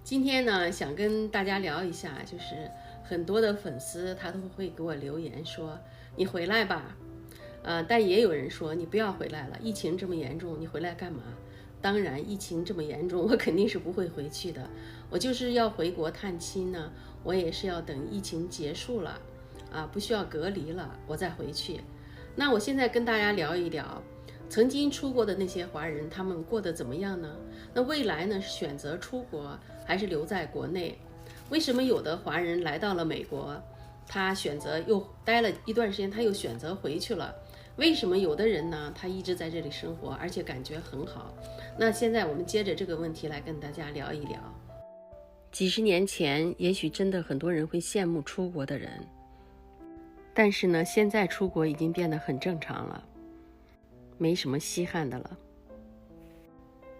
今天呢，想跟大家聊一下，就是很多的粉丝他都会给我留言说你回来吧，但也有人说你不要回来了，疫情这么严重，你回来干嘛？当然，疫情这么严重，我肯定是不会回去的。我就是要回国探亲呢，我也是要等疫情结束了，不需要隔离了，我再回去。那我现在跟大家聊一聊，曾经出国的那些华人，他们过得怎么样呢？那未来呢，是选择出国还是留在国内？为什么有的华人来到了美国，他选择又待了一段时间，他又选择回去了？为什么有的人呢，他一直在这里生活，而且感觉很好？那现在我们接着这个问题来跟大家聊一聊。几十年前，也许真的很多人会羡慕出国的人，但是呢，现在出国已经变得很正常了，没什么稀罕的了。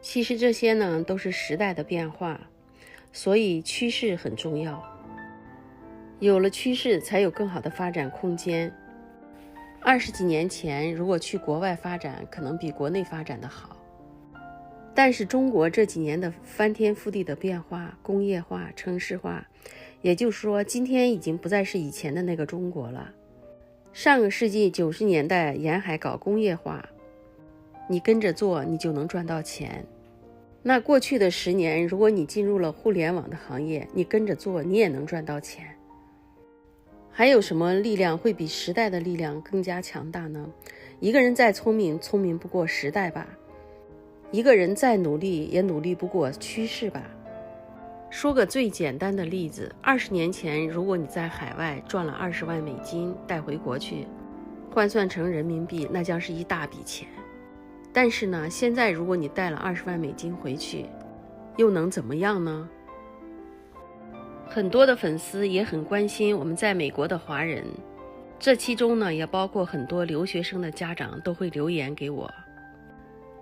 其实这些呢，都是时代的变化，所以趋势很重要。有了趋势，才有更好的发展空间。20几年前，如果去国外发展，可能比国内发展的好。但是中国这几年的翻天覆地的变化，工业化、城市化，也就是说，今天已经不再是以前的那个中国了。上个世纪90年代沿海搞工业化，你跟着做，你就能赚到钱。那过去的10年，如果你进入了互联网的行业，你跟着做，你也能赚到钱。还有什么力量会比时代的力量更加强大呢？一个人再聪明，聪明不过时代吧；一个人再努力，也努力不过趋势吧。说个最简单的例子，20年前，如果你在海外赚了20万美金带回国去，换算成人民币，那将是一大笔钱。但是呢，现在如果你带了20万美金回去，又能怎么样呢？很多的粉丝也很关心我们在美国的华人，这其中呢，也包括很多留学生的家长都会留言给我：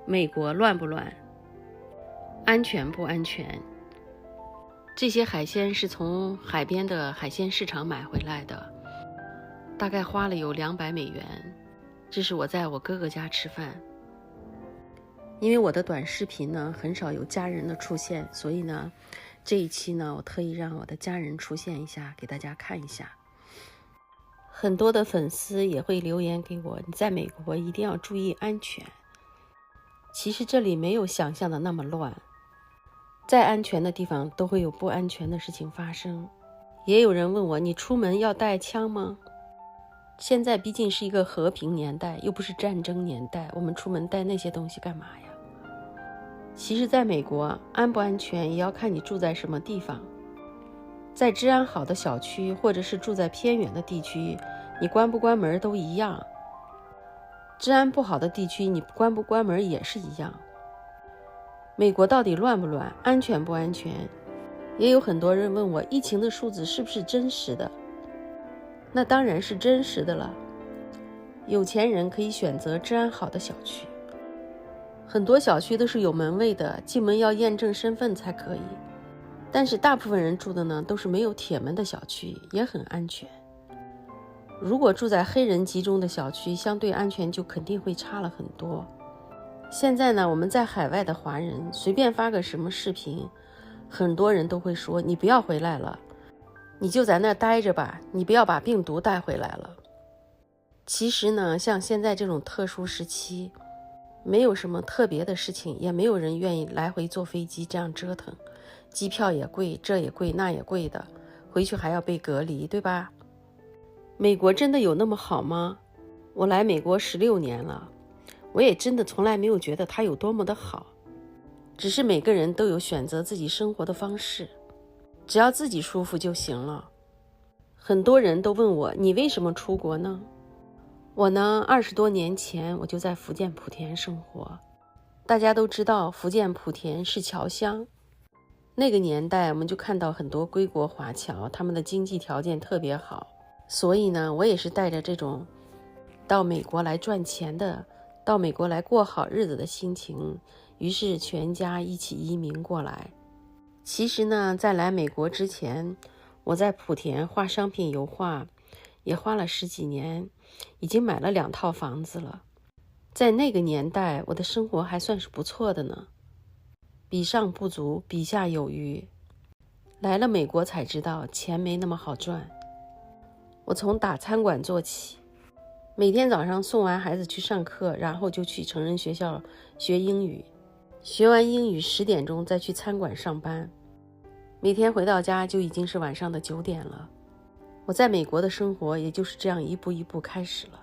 美国乱不乱？安全不安全？这些海鲜是从海边的海鲜市场买回来的，大概花了有200美元。这是我在我哥哥家吃饭。因为我的短视频呢，很少有家人的出现，所以呢，这一期呢，我特意让我的家人出现一下，给大家看一下。很多的粉丝也会留言给我，你在美国一定要注意安全。其实这里没有想象的那么乱，再安全的地方都会有不安全的事情发生。也有人问我，你出门要带枪吗？现在毕竟是一个和平年代，又不是战争年代，我们出门带那些东西干嘛呀？其实在美国，安不安全也要看你住在什么地方。在治安好的小区，或者是住在偏远的地区，你关不关门都一样。治安不好的地区，你关不关门也是一样。美国到底乱不乱，安全不安全？也有很多人问我，疫情的数字是不是真实的？那当然是真实的了。有钱人可以选择治安好的小区，很多小区都是有门卫的，进门要验证身份才可以。但是大部分人住的呢，都是没有铁门的小区，也很安全。如果住在黑人集中的小区，相对安全就肯定会差了很多。现在呢，我们在海外的华人随便发个什么视频，很多人都会说你不要回来了，你就在那待着吧，你不要把病毒带回来了。其实呢，像现在这种特殊时期，没有什么特别的事情，也没有人愿意来回坐飞机这样折腾，机票也贵，这也贵那也贵的，回去还要被隔离，对吧？美国真的有那么好吗？我来美国16年了，我也真的从来没有觉得它有多么的好，只是每个人都有选择自己生活的方式，只要自己舒服就行了。很多人都问我，你为什么出国呢？我呢，20多年前我就在福建莆田生活。大家都知道福建莆田是侨乡，那个年代我们就看到很多归国华侨，他们的经济条件特别好。所以呢，我也是带着这种到美国来赚钱的，到美国来过好日子的心情，于是全家一起移民过来。其实呢，在来美国之前，我在莆田画商品油画也花了10几年，已经买了2套房子了。在那个年代，我的生活还算是不错的呢，比上不足，比下有余。来了美国才知道钱没那么好赚。我从打餐馆做起，每天早上送完孩子去上课，然后就去成人学校学英语，学完英语10点钟再去餐馆上班，每天回到家就已经是晚上的9点了。我在美国的生活也就是这样一步一步开始了。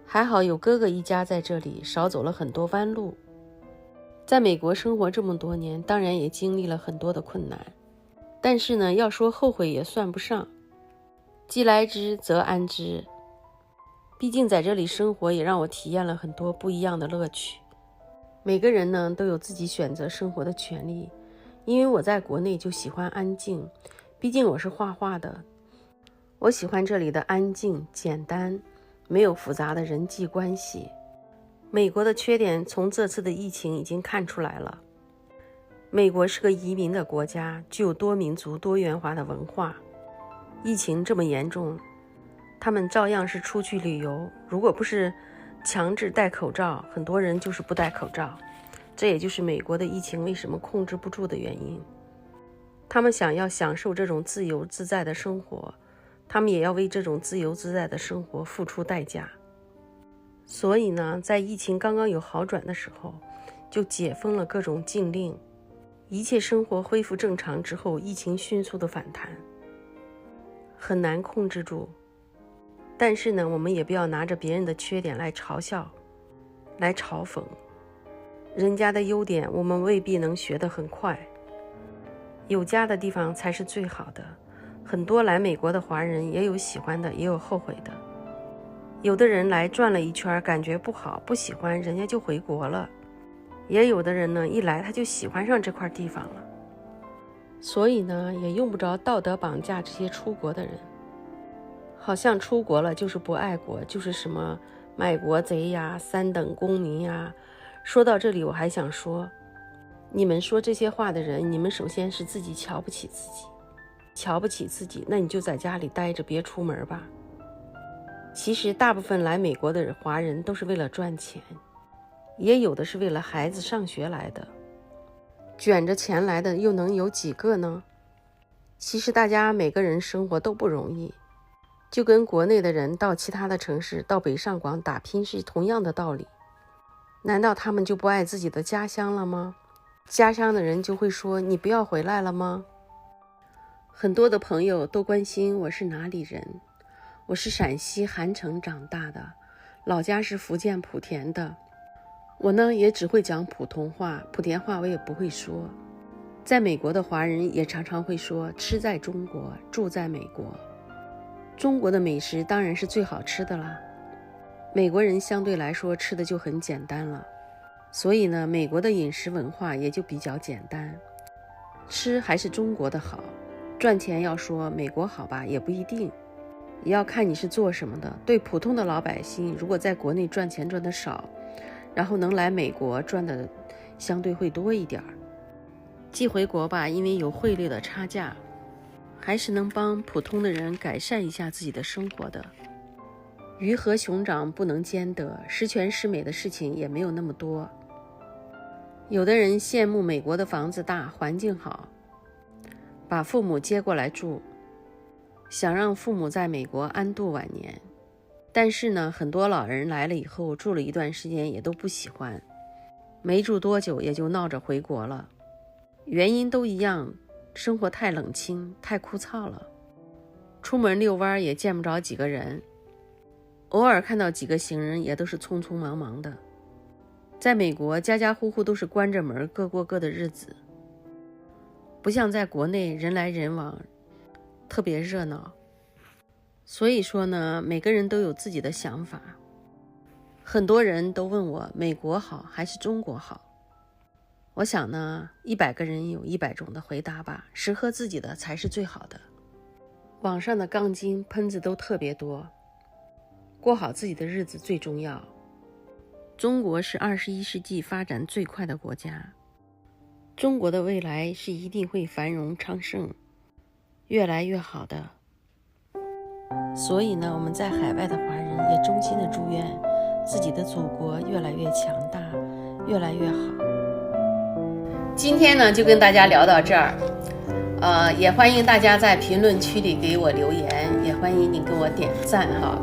还好有哥哥一家在这里，少走了很多弯路。在美国生活这么多年，当然也经历了很多的困难，但是呢，要说后悔也算不上。既来之则安之，毕竟在这里生活也让我体验了很多不一样的乐趣。每个人呢都有自己选择生活的权利，因为我在国内就喜欢安静，毕竟我是画画的，我喜欢这里的安静简单，没有复杂的人际关系。美国的缺点从这次的疫情已经看出来了。美国是个移民的国家，具有多民族多元化的文化。疫情这么严重，他们照样是出去旅游，如果不是强制戴口罩，很多人就是不戴口罩。这也就是美国的疫情为什么控制不住的原因。他们想要享受这种自由自在的生活，他们也要为这种自由自在的生活付出代价。所以呢，在疫情刚刚有好转的时候，就解封了各种禁令，一切生活恢复正常之后，疫情迅速的反弹，很难控制住。但是呢，我们也不要拿着别人的缺点来嘲笑，来嘲讽。人家的优点我们未必能学得很快，有家的地方才是最好的。很多来美国的华人也有喜欢的，也有后悔的。有的人来转了一圈，感觉不好不喜欢，人家就回国了。也有的人呢，一来他就喜欢上这块地方了。所以呢，也用不着道德绑架这些出国的人，好像出国了就是不爱国，就是什么卖国贼呀、3等公民呀。说到这里，我还想说，你们说这些话的人，你们首先是自己瞧不起自己，瞧不起自己，那你就在家里待着，别出门吧。其实大部分来美国的华人都是为了赚钱，也有的是为了孩子上学来的，卷着钱来的又能有几个呢？其实大家每个人生活都不容易，就跟国内的人到其他的城市，到北上广打拼是同样的道理。难道他们就不爱自己的家乡了吗？家乡的人就会说你不要回来了吗？很多的朋友都关心我是哪里人，我是陕西韩城长大的，老家是福建莆田的。我呢也只会讲普通话，莆田话我也不会说。在美国的华人也常常会说吃在中国，住在美国。中国的美食当然是最好吃的啦，美国人相对来说吃的就很简单了，所以呢，美国的饮食文化也就比较简单。吃还是中国的好，赚钱要说美国好吧，也不一定，也要看你是做什么的。对普通的老百姓，如果在国内赚钱赚得少，然后能来美国赚的相对会多一点。寄回国吧，因为有汇率的差价，还是能帮普通的人改善一下自己的生活的。鱼和熊掌不能兼得，十全十美的事情也没有那么多。有的人羡慕美国的房子大，环境好，把父母接过来住，想让父母在美国安度晚年。但是呢，很多老人来了以后，住了一段时间也都不喜欢，没住多久也就闹着回国了。原因都一样，生活太冷清，太枯燥了，出门遛弯也见不着几个人，偶尔看到几个行人也都是匆匆忙忙的。在美国，家家户户都是关着门，各过各的日子，不像在国内人来人往，特别热闹。所以说呢，每个人都有自己的想法。很多人都问我美国好还是中国好，我想呢，100个人有100种的回答吧，适合自己的才是最好的。网上的杠精喷子都特别多，过好自己的日子最重要。中国是21世纪发展最快的国家，中国的未来是一定会繁荣昌盛，越来越好的。所以呢，我们在海外的华人也衷心的祝愿自己的祖国越来越强大，越来越好。今天呢，就跟大家聊到这儿。也欢迎大家在评论区里给我留言，也欢迎你给我点赞哈，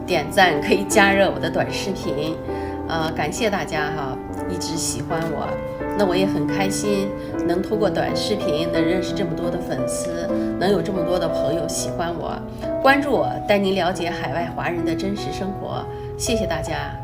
点赞可以加热我的短视频，感谢大家哈，一直喜欢我，那我也很开心，能通过短视频能认识这么多的粉丝，能有这么多的朋友喜欢我，关注我，带您了解海外华人的真实生活，谢谢大家。